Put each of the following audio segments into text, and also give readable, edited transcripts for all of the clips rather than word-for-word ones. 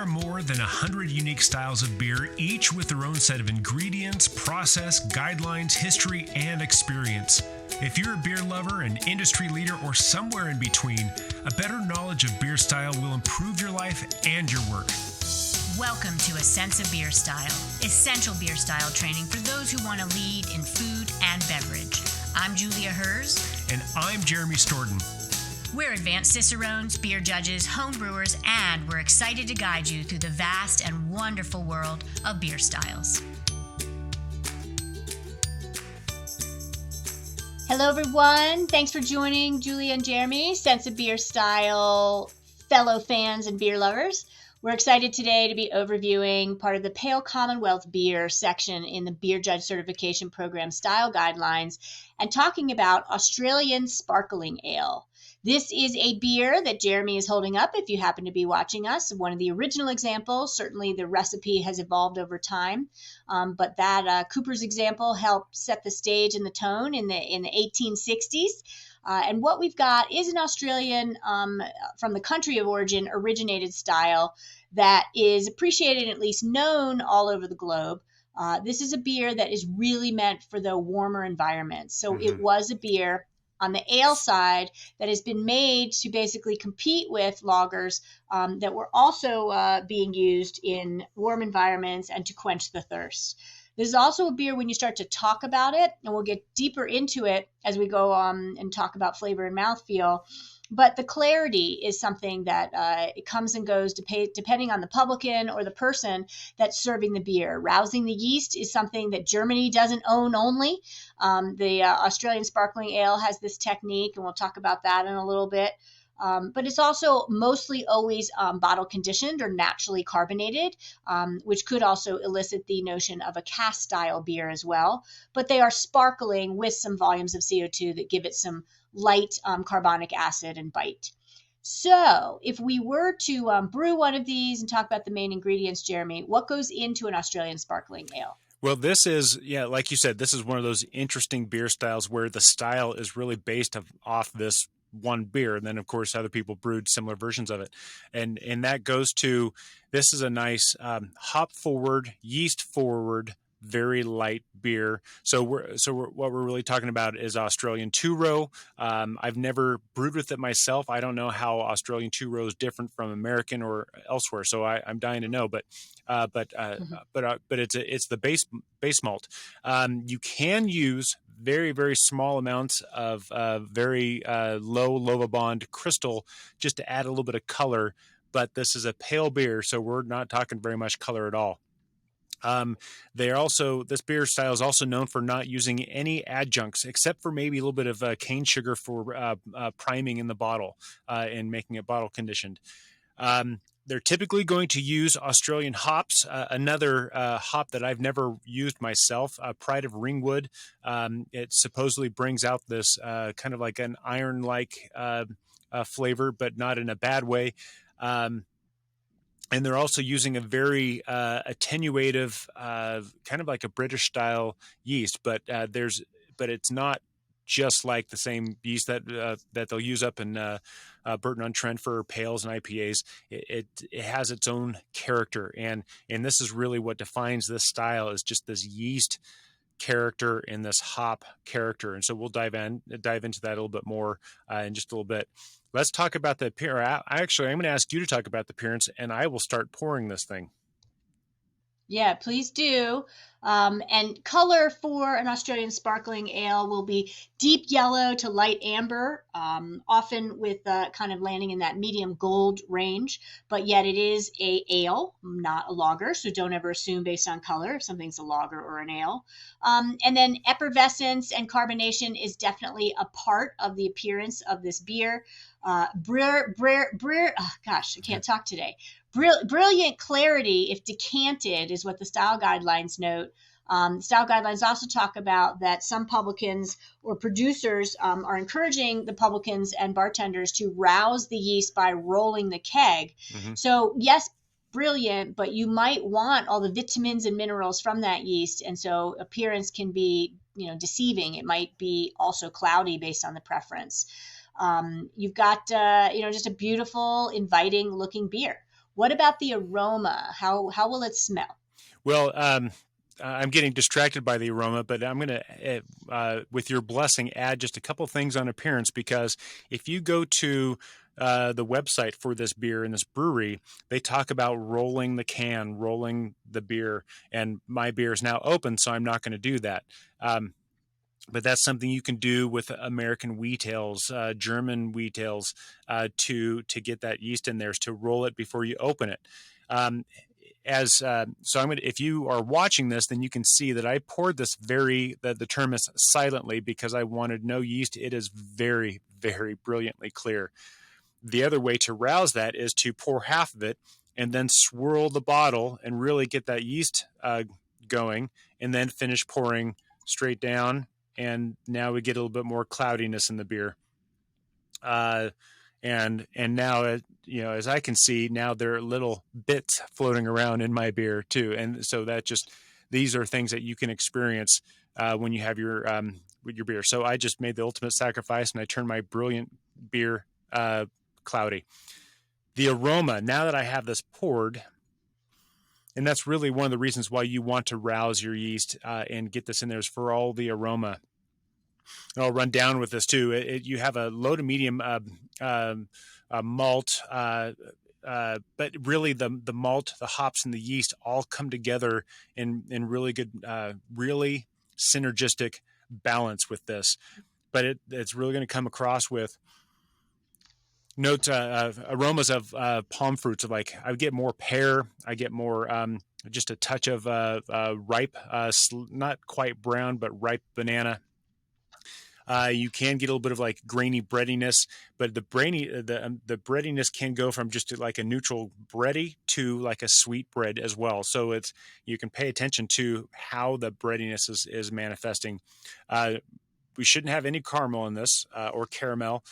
more than 100 unique styles of beer, each with their own set of ingredients, process, guidelines, history, and experience. If you're a beer lover, an industry leader, or somewhere in between, a better knowledge of beer style will improve your life and your work. Welcome to A Sense of Beer Style, essential beer style training for those who want to lead in food and beverage. I'm Julia Herz. And I'm Jeremy Storton. We're advanced Cicerones, beer judges, home brewers, and we're excited to guide you through the vast and wonderful world of beer styles. Hello, everyone. Thanks for joining Julia and Jeremy, Sense of Beer Style fellow fans and beer lovers. We're excited today to be overviewing part of the Pale Commonwealth beer section in the Beer Judge Certification Program Style Guidelines and talking about Australian Sparkling Ale. This is a beer that Jeremy is holding up if you happen to be watching us. One of the original examples. Certainly the recipe has evolved over time, but that Cooper's example helped set the stage and the tone in the 1860s. And what we've got is an Australian, from the country of origin, originated style that is appreciated and at least known all over the globe. This is a beer that is really meant for the warmer environments. So it was a beer on the ale side that has been made to basically compete with lagers that were also being used in warm environments and to quench the thirst. This is also a beer when you start to talk about it, and we'll get deeper into it as we go on and talk about flavor and mouthfeel. But the clarity is something that it comes and goes depending on the publican or the person that's serving the beer. Rousing the yeast is something that Germany doesn't own only. The Australian Sparkling Ale has this technique, and we'll talk about that in a little bit. But it's also mostly always bottle conditioned or naturally carbonated, which could also elicit the notion of a cask style beer as well. But they are sparkling with some volumes of CO2 that give it some light carbonic acid and bite. So if we were to brew one of these and talk about the main ingredients, Jeremy, what goes into an Australian Sparkling Ale? Well, this is, like you said, this is one of those interesting beer styles where the style is really based off this one beer. And then, of course, other people brewed similar versions of it. And that goes to, this is a nice hop forward, yeast forward, very light beer. So what we're really talking about is Australian two-row. I've never brewed with it myself. I don't know how Australian two-row is different from American or elsewhere. So I'm dying to know. But it's the base malt. You can use very, very small amounts of very low Lovibond crystal just to add a little bit of color. But this is a pale beer, so we're not talking very much color at all. This beer style is also known for not using any adjuncts except for maybe a little bit of cane sugar for priming in the bottle and making it bottle conditioned. They're typically going to use Australian hops. Another hop that I've never used myself, Pride of Ringwood. It supposedly brings out this kind of like an iron-like flavor, but not in a bad way. And they're also using a very attenuative, kind of like a British style yeast, but it's not just like the same yeast that they'll use up in Burton-on-Trent for pales and IPAs. It has its own character, and this is really what defines this style, is just this yeast character and this hop character. And so we'll dive into that a little bit more in just a little bit. Let's talk about the appearance. Actually, I'm going to ask you to talk about the appearance, and I will start pouring this thing. Yeah, please do. And color for an Australian Sparkling Ale will be deep yellow to light amber, often with kind of landing in that medium gold range, but yet it is a ale, not a lager, so don't ever assume based on color if something's a lager or an ale. And then effervescence and carbonation is definitely a part of the appearance of this beer. I can't talk today. Brilliant clarity, if decanted, is what the style guidelines note. Style guidelines also talk about that some publicans or producers are encouraging the publicans and bartenders to rouse the yeast by rolling the keg. Mm-hmm. So yes, brilliant, but you might want all the vitamins and minerals from that yeast. And so appearance can be, deceiving. It might be also cloudy based on the preference. You've got, just a beautiful, inviting looking beer. What about the aroma? How will it smell? Well, I'm getting distracted by the aroma, but I'm going to, with your blessing, add just a couple things on appearance, because if you go to the website for this beer in this brewery, they talk about rolling the can, rolling the beer, and my beer is now open, so I'm not going to do that. But that's something you can do with American wheat ales, German wheat ales, to get that yeast in there, is to roll it before you open it. So I'm going to, if you are watching this, then you can see that I poured this the term is silently, because I wanted no yeast. It is very, very brilliantly clear. The other way to rouse that is to pour half of it and then swirl the bottle and really get that yeast going, and then finish pouring straight down. And now we get a little bit more cloudiness in the beer. And now, as I can see now, there are little bits floating around in my beer too. And so these are things that you can experience when you have your with your beer. So I just made the ultimate sacrifice, and I turned my brilliant beer cloudy. The aroma, now that I have this poured, and that's really one of the reasons why you want to rouse your yeast and get this in there, is for all the aroma. And I'll run down with this too. You have a low to medium malt, but really the malt, the hops, and the yeast all come together in really good, really synergistic balance with this. But it's really going to come across with notes, aromas of palm fruits. Of like, I get more pear, I get more just a touch of ripe, not quite brown, but ripe banana. You can get a little bit of like grainy breadiness, but the breadiness can go from just like a neutral bready to like a sweet bread as well. So you can pay attention to how the breadiness is manifesting. We shouldn't have any caramel in this or caramel.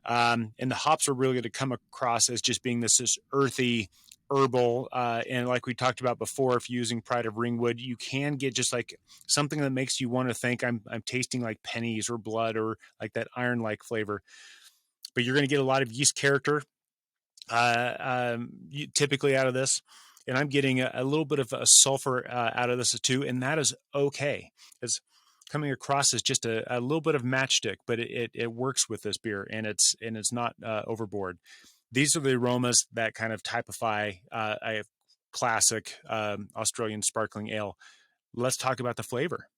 And the hops are really going to come across as just being this earthy, herbal, and like we talked about before, if you're using Pride of Ringwood, you can get just like something that makes you want to think I'm tasting like pennies or blood, or like that iron-like flavor. But you're going to get a lot of yeast character typically out of this, and I'm getting a little bit of a sulfur out of this too, and that is okay. It's coming across as just a little bit of matchstick, but it works with this beer, and it's not overboard. These are the aromas that kind of typify a classic Australian sparkling ale. Let's talk about the flavor.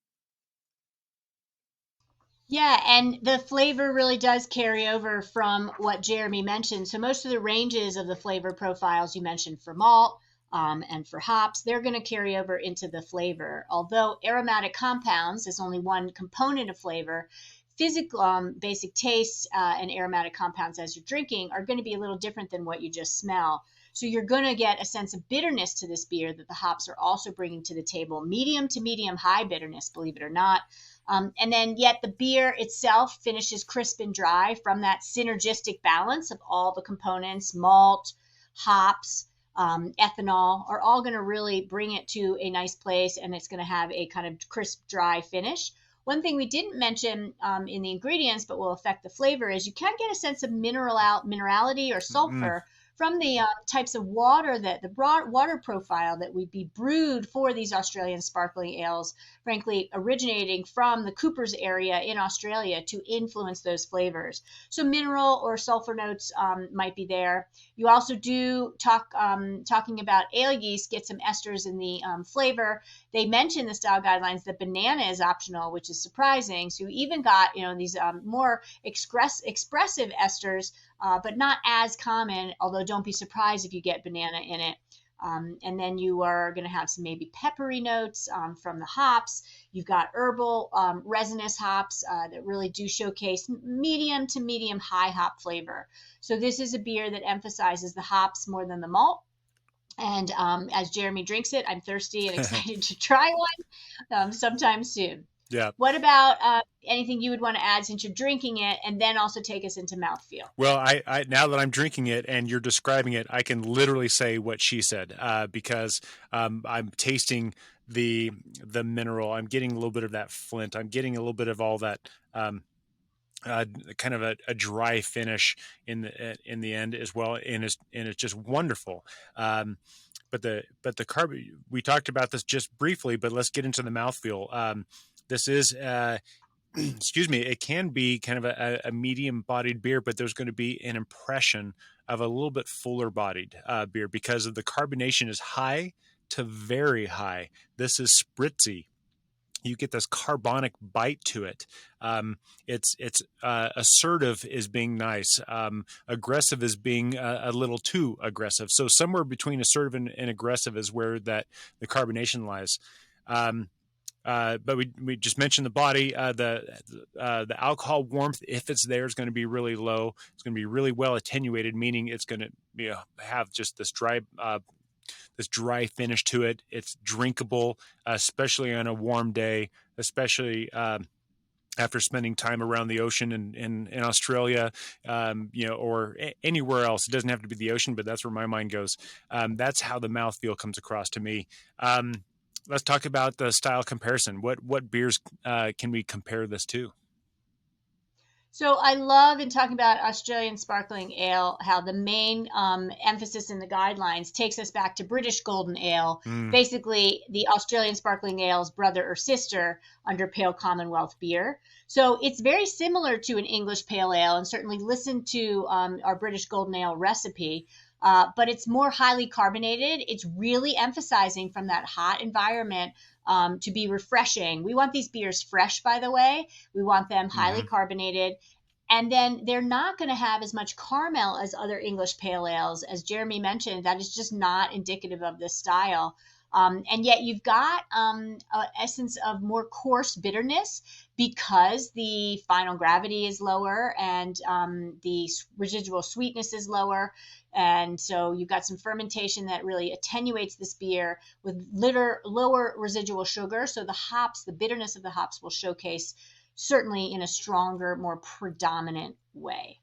Yeah, and the flavor really does carry over from what Jeremy mentioned. So most of the ranges of the flavor profiles you mentioned for malt and for hops, they're going to carry over into the flavor. Although aromatic compounds is only one component of flavor, physical basic tastes and aromatic compounds as you're drinking are going to be a little different than what you just smell. So you're going to get a sense of bitterness to this beer that the hops are also bringing to the table, medium to medium high bitterness, believe it or not. And then yet the beer itself finishes crisp and dry from that synergistic balance of all the components, malt, hops, ethanol, are all going to really bring it to a nice place, and it's going to have a kind of crisp, dry finish. One thing we didn't mention in the ingredients, but will affect the flavor, is you can get a sense of minerality or sulfur from the types of water, that the water profile that would be brewed for these Australian sparkling ales, frankly, originating from the Coopers area in Australia to influence those flavors. So mineral or sulfur notes might be there. You also do talking about ale yeast, get some esters in the flavor. They mention the style guidelines that banana is optional, which is surprising. So you even got these more expressive esters, but not as common, although don't be surprised if you get banana in it. And then you are going to have some maybe peppery notes from the hops. You've got herbal resinous hops that really do showcase medium to medium high hop flavor. So this is a beer that emphasizes the hops more than the malt. And as Jeremy drinks it, I'm thirsty and excited to try one sometime soon. Yeah. What about anything you would want to add since you're drinking it, and then also take us into mouthfeel? Well, I now that I'm drinking it and you're describing it, I can literally say what she said because I'm tasting the mineral. I'm getting a little bit of that flint. I'm getting a little bit of all that kind of a dry finish in the end as well, and it's just wonderful. But the carb, we talked about this just briefly, but let's get into the mouthfeel. This is excuse me, it can be kind of a medium bodied beer, but there's going to be an impression of a little bit fuller bodied beer because of the carbonation is high to very high. This is spritzy. You get this carbonic bite to it. It's assertive is being nice. Aggressive is being a little too aggressive. So somewhere between assertive and aggressive is where that the carbonation lies. But we just mentioned the body. The alcohol warmth, if it's there, is going to be really low. It's going to be really well attenuated, meaning it's going to have just this dry finish to it. It's drinkable, especially on a warm day, especially after spending time around the ocean in Australia, or anywhere else. It doesn't have to be the ocean, but that's where my mind goes. That's how the mouthfeel comes across to me. Let's talk about the style comparison. What beers can we compare this to? So I love in talking about Australian sparkling ale, how the main emphasis in the guidelines takes us back to British golden ale, basically the Australian sparkling ale's brother or sister under Pale Commonwealth beer. So it's very similar to an English pale ale, and certainly listen to our British golden ale recipe. But it's more highly carbonated. It's really emphasizing from that hot environment to be refreshing. We want these beers fresh, by the way. We want them highly carbonated. And then they're not going to have as much caramel as other English pale ales. As Jeremy mentioned, that is just not indicative of this style. And yet you've got an essence of more coarse bitterness because the final gravity is lower and the residual sweetness is lower. And so you've got some fermentation that really attenuates this beer with lower residual sugar. So the hops, the bitterness of the hops will showcase certainly in a stronger, more predominant way.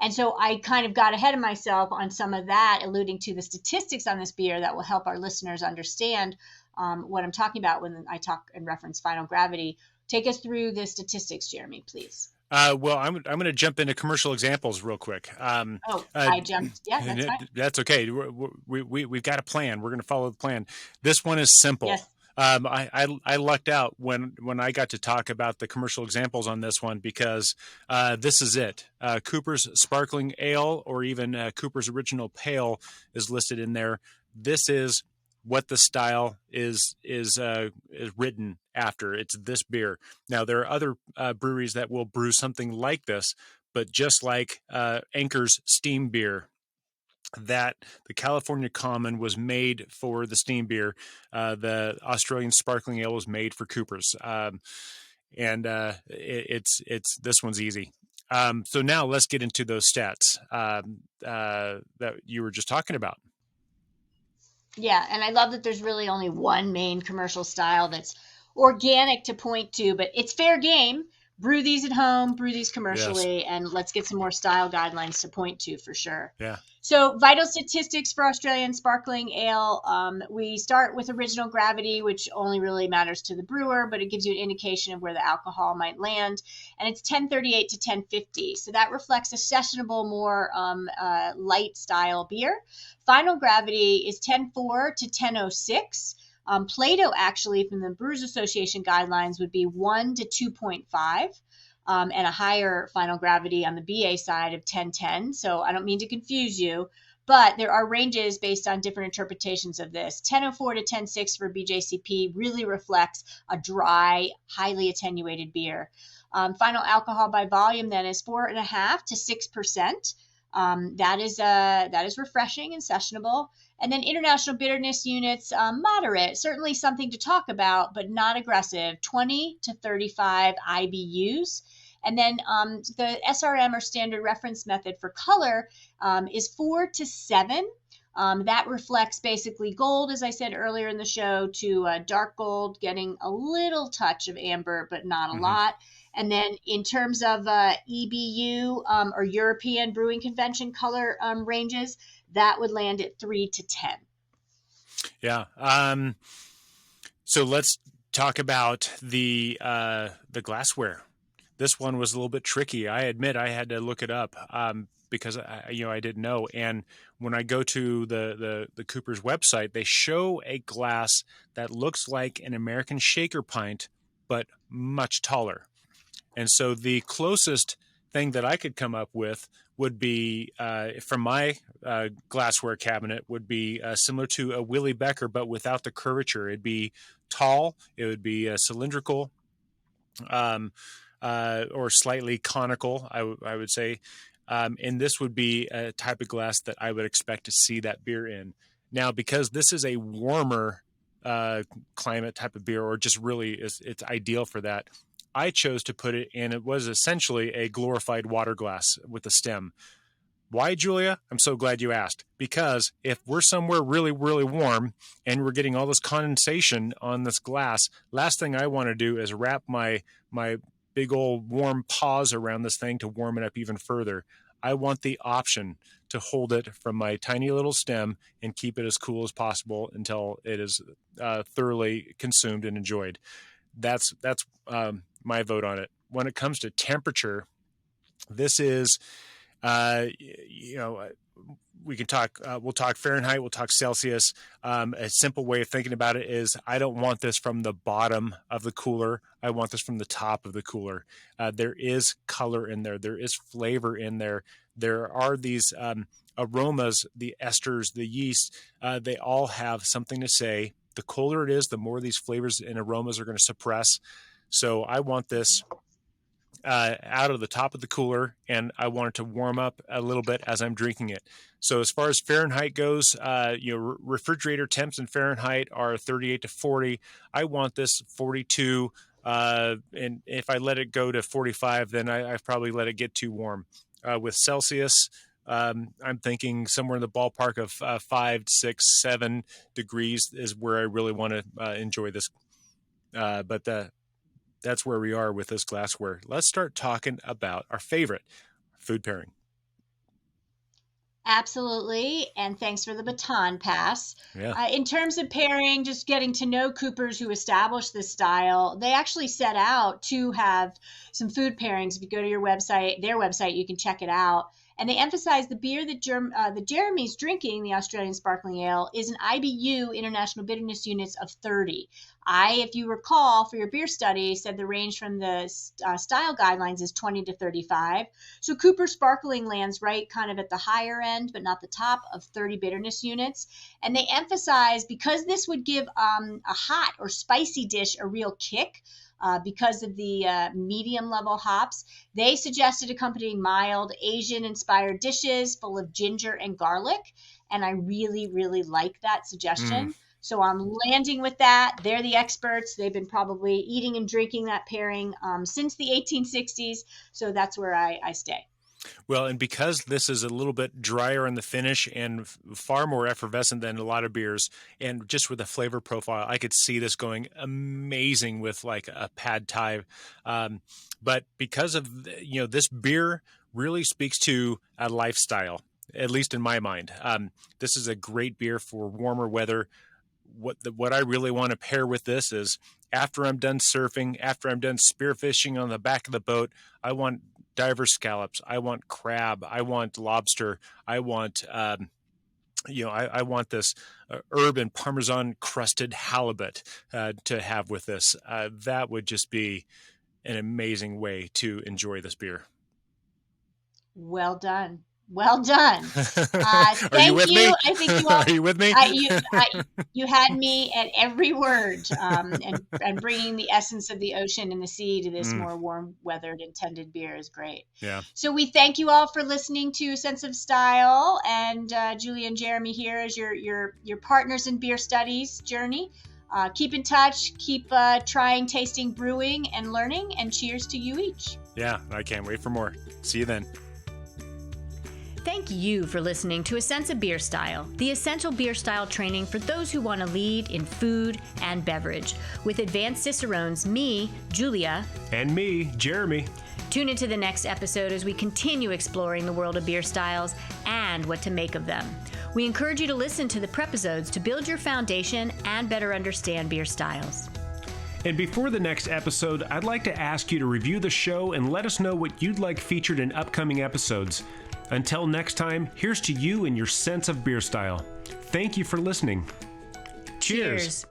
And so I kind of got ahead of myself on some of that, alluding to the statistics on this beer that will help our listeners understand what I'm talking about when I talk and reference final gravity. Take us through the statistics, Jeremy, please. Well, I'm going to jump into commercial examples real quick. I jumped. Yeah, that's fine. That's okay. We've got a plan. We're going to follow the plan. This one is simple. Yes. I lucked out when I got to talk about the commercial examples on this one because this is it. Cooper's Sparkling Ale or even Cooper's Original Pale is listed in there. This is what the style is written after. It's this beer. Now, there are other breweries that will brew something like this, but just like Anchor's Steam Beer, that the California Common was made for the steam beer. The Australian Sparkling Ale was made for Cooper's. It's this one's easy. So now let's get into those stats that you were just talking about. Yeah, and I love that there's really only one main commercial style that's organic to point to, but it's fair game. Brew these at home, brew these commercially, yes. And let's get some more style guidelines to point to for sure. Yeah. So vital statistics for Australian sparkling ale. We start with original gravity, which only really matters to the brewer, but it gives you an indication of where the alcohol might land. And it's 1038 to 1050. So that reflects a sessionable, more light style beer. Final gravity is 10.4 to 10.06. Plato actually from the Brewers Association guidelines would be 1 to 2.5 and a higher final gravity on the BA side of 10.10. So I don't mean to confuse you, but there are ranges based on different interpretations of this. 10.04 to 10.6 for BJCP really reflects a dry, highly attenuated beer. Final alcohol by volume then is 4.5 to 6%. That is refreshing and sessionable. And then international bitterness units, moderate, certainly something to talk about, but not aggressive, 20 to 35 IBUs. And then the SRM or standard reference method for color is 4 to 7. That reflects basically gold, as I said earlier in the show, to dark gold, getting a little touch of amber, but not a lot. And then in terms of EBU or European Brewing Convention color ranges, that would land at 3 to 10. Yeah. So let's talk about the glassware. This one was a little bit tricky. I admit I had to look it up because I didn't know. And when I go to the Cooper's website, they show a glass that looks like an American shaker pint, but much taller. And so the closest thing that I could come up with would be, from my glassware cabinet, would be similar to a Willie Becker, but without the curvature. It'd be tall. It would be cylindrical, or slightly conical, I would say. And this would be a type of glass that I would expect to see that beer in. Now, because this is a warmer climate type of beer, or just really it's ideal for that, I chose to put it in. It was essentially a glorified water glass with a stem. Why, Julia? I'm so glad you asked. Because if we're somewhere really, really warm and we're getting all this condensation on this glass, last thing I want to do is wrap my big old warm paws around this thing to warm it up even further. I want the option to hold it from my tiny little stem and keep it as cool as possible until it is thoroughly consumed and enjoyed. That's my vote on it. When it comes to temperature, this is, we can talk, we'll talk Fahrenheit, we'll talk Celsius. A simple way of thinking about it is I don't want this from the bottom of the cooler. I want this from the top of the cooler. There is color in there. There is flavor in there. There are these aromas, the esters, the yeast. They all have something to say. The colder it is, the more these flavors and aromas are going to suppress. So I want this out of the top of the cooler, and I want it to warm up a little bit as I'm drinking it. So as far as Fahrenheit goes, refrigerator temps in Fahrenheit are 38 to 40. I want this 42, and if I let it go to 45, then I've probably let it get too warm. With Celsius, I'm thinking somewhere in the ballpark of 5, 6, 7 degrees is where I really want to enjoy this. But that's where we are with this glassware. Let's start talking about our favorite food pairing. Absolutely. And thanks for the baton pass. Yeah. In terms of pairing, just getting to know Coopers who established this style, they actually set out to have some food pairings. If you go to their website, you can check it out. And they emphasize the beer that Jeremy's drinking, the Australian Sparkling Ale, is an IBU, International Bitterness Units, of 30. If you recall, for your beer study, said the range from the style guidelines is 20 to 35. So Cooper Sparkling lands right kind of at the higher end, but not the top of 30 bitterness units. And they emphasize, because this would give a hot or spicy dish a real kick, because of the medium level hops, they suggested accompanying mild Asian-inspired dishes full of ginger and garlic. And I really, really like that suggestion. So I'm landing with that. They're the experts. They've been probably eating and drinking that pairing since the 1860s. So that's where I stay. Well, and because this is a little bit drier in the finish and far more effervescent than a lot of beers, and just with the flavor profile, I could see this going amazing with like a pad thai. But because of, this beer really speaks to a lifestyle, at least in my mind. This is a great beer for warmer weather. What I really want to pair with this is, after I'm done surfing, after I'm done spearfishing on the back of the boat, I want diver scallops, I want crab, I want lobster, I want, I want this herb and Parmesan crusted halibut to have with this. That would just be an amazing way to enjoy this beer. Well done. Well done. Are you with me? I think you all, Are you with me? You had me at every word, and bringing the essence of the ocean and the sea to this more warm weathered intended beer is great. Yeah. So we thank you all for listening to Sense of Style, and Julie and Jeremy here as your partners in beer studies journey. Keep in touch, keep trying, tasting, brewing, and learning, and cheers to you each. Yeah, I can't wait for more. See you then. Thank you for listening to A Sense of Beer Style, the essential beer style training for those who want to lead in food and beverage. With advanced Cicerones, me, Julia, And me, Jeremy. Tune into the next episode as we continue exploring the world of beer styles and what to make of them. We encourage you to listen to the prepisodes to build your foundation and better understand beer styles. And before the next episode, I'd like to ask you to review the show and let us know what you'd like featured in upcoming episodes. Until next time, here's to you and your sense of beer style. Thank you for listening. Cheers.